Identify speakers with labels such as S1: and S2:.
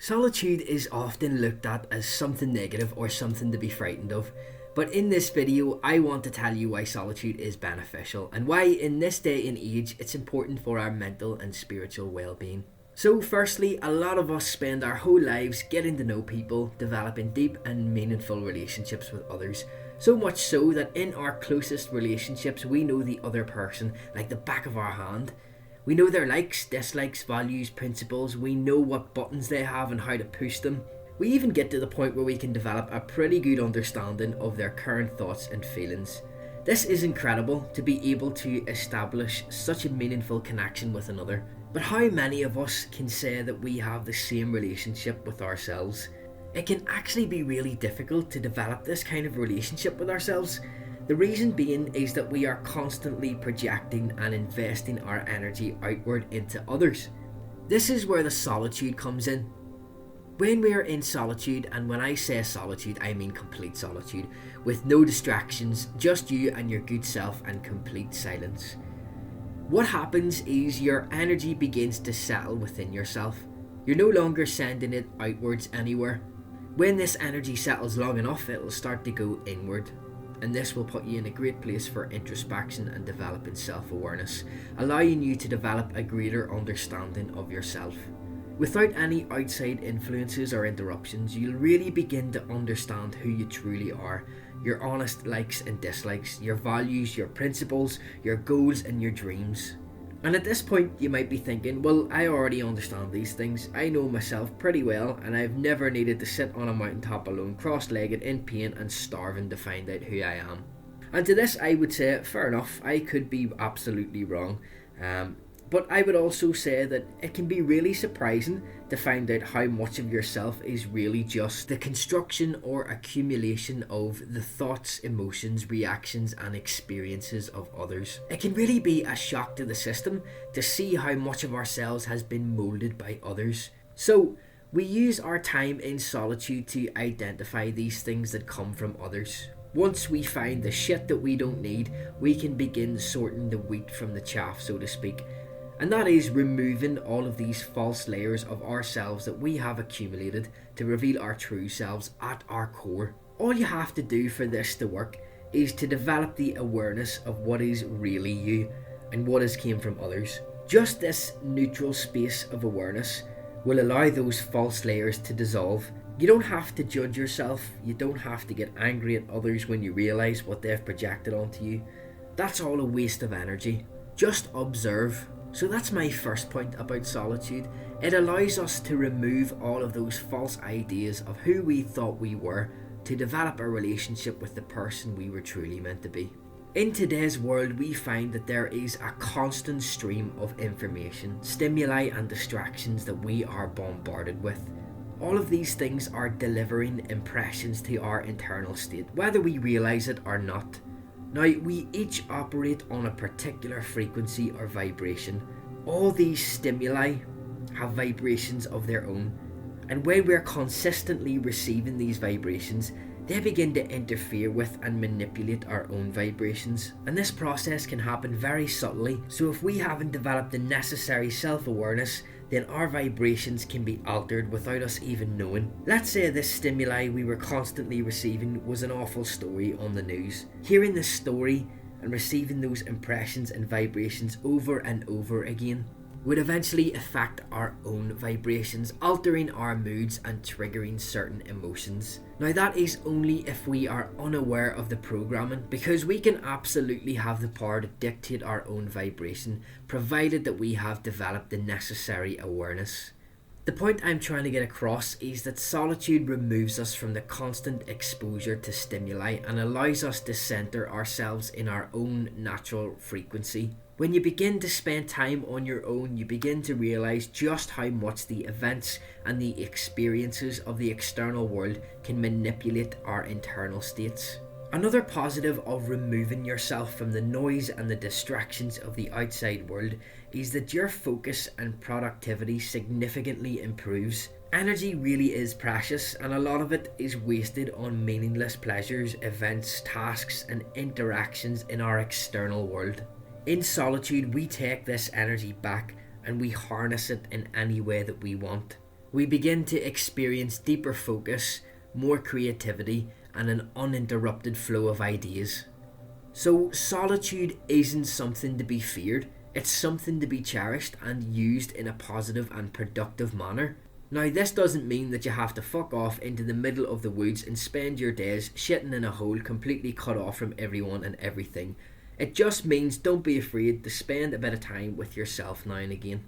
S1: Solitude is often looked at as something negative or something to be frightened of, but in this video I want to tell you why solitude is beneficial and why in this day and age it's important for our mental and spiritual well-being. So firstly, a lot of us spend our whole lives getting to know people, developing deep and meaningful relationships with others. So much so that in our closest relationships we know the other person like the back of our hand. We know their likes, dislikes, values, principles. We know what buttons they have and how to push them. We even get to the point where we can develop a pretty good understanding of their current thoughts and feelings. This is incredible, to be able to establish such a meaningful connection with another. But how many of us can say that we have the same relationship with ourselves? It can actually be really difficult to develop this kind of relationship with ourselves. The reason being is that we are constantly projecting and investing our energy outward into others. This is where the solitude comes in. When we are in solitude, and when I say solitude, I mean complete solitude, with no distractions, just you and your good self and complete silence. What happens is your energy begins to settle within yourself. You're no longer sending it outwards anywhere. When this energy settles long enough, it will start to go inward. And this will put you in a great place for introspection and developing self-awareness, allowing you to develop a greater understanding of yourself. Without any outside influences or interruptions, you'll really begin to understand who you truly are, your honest likes and dislikes, your values, your principles, your goals and your dreams. And at this point you might be thinking, well, I already understand these things. I know myself pretty well and I've never needed to sit on a mountaintop alone, cross-legged, in pain and starving to find out who I am. And to this I would say, fair enough, I could be absolutely wrong. But I would also say that it can be really surprising to find out how much of yourself is really just the construction or accumulation of the thoughts, emotions, reactions and experiences of others. It can really be a shock to the system to see how much of ourselves has been moulded by others. So we use our time in solitude to identify these things that come from others. Once we find the shit that we don't need, we can begin sorting the wheat from the chaff, so to speak. And that is removing all of these false layers of ourselves that we have accumulated to reveal our true selves at our core. All you have to do for this to work is to develop the awareness of what is really you and what has came from others. Just this neutral space of awareness will allow those false layers to dissolve. You don't have to judge yourself. You don't have to get angry at others when you realise what they've projected onto you. That's all a waste of energy. Just observe. So that's my first point about solitude. It allows us to remove all of those false ideas of who we thought we were to develop a relationship with the person we were truly meant to be. In today's world, we find that there is a constant stream of information, stimuli and distractions that we are bombarded with. All of these things are delivering impressions to our internal state, whether we realise it or not. Now, we each operate on a particular frequency or vibration. All these stimuli have vibrations of their own, and when we're consistently receiving these vibrations, they begin to interfere with and manipulate our own vibrations. And this process can happen very subtly, so if we haven't developed the necessary self-awareness, then our vibrations can be altered without us even knowing. Let's say this stimuli we were constantly receiving was an awful story on the news. Hearing this story and receiving those impressions and vibrations over and over again would eventually affect our own vibrations, altering our moods and triggering certain emotions. Now that is only if we are unaware of the programming, because we can absolutely have the power to dictate our own vibration, provided that we have developed the necessary awareness. The point I'm trying to get across is that solitude removes us from the constant exposure to stimuli and allows us to center ourselves in our own natural frequency. When you begin to spend time on your own, you begin to realize just how much the events and the experiences of the external world can manipulate our internal states. Another positive of removing yourself from the noise and the distractions of the outside world is that your focus and productivity significantly improves. Energy really is precious, and a lot of it is wasted on meaningless pleasures, events, tasks, and interactions in our external world. In solitude, we take this energy back and we harness it in any way that we want. We begin to experience deeper focus, more creativity, and an uninterrupted flow of ideas. So, solitude isn't something to be feared, it's something to be cherished and used in a positive and productive manner. Now, this doesn't mean that you have to fuck off into the middle of the woods and spend your days shitting in a hole completely cut off from everyone and everything. It just means don't be afraid to spend a bit of time with yourself now and again.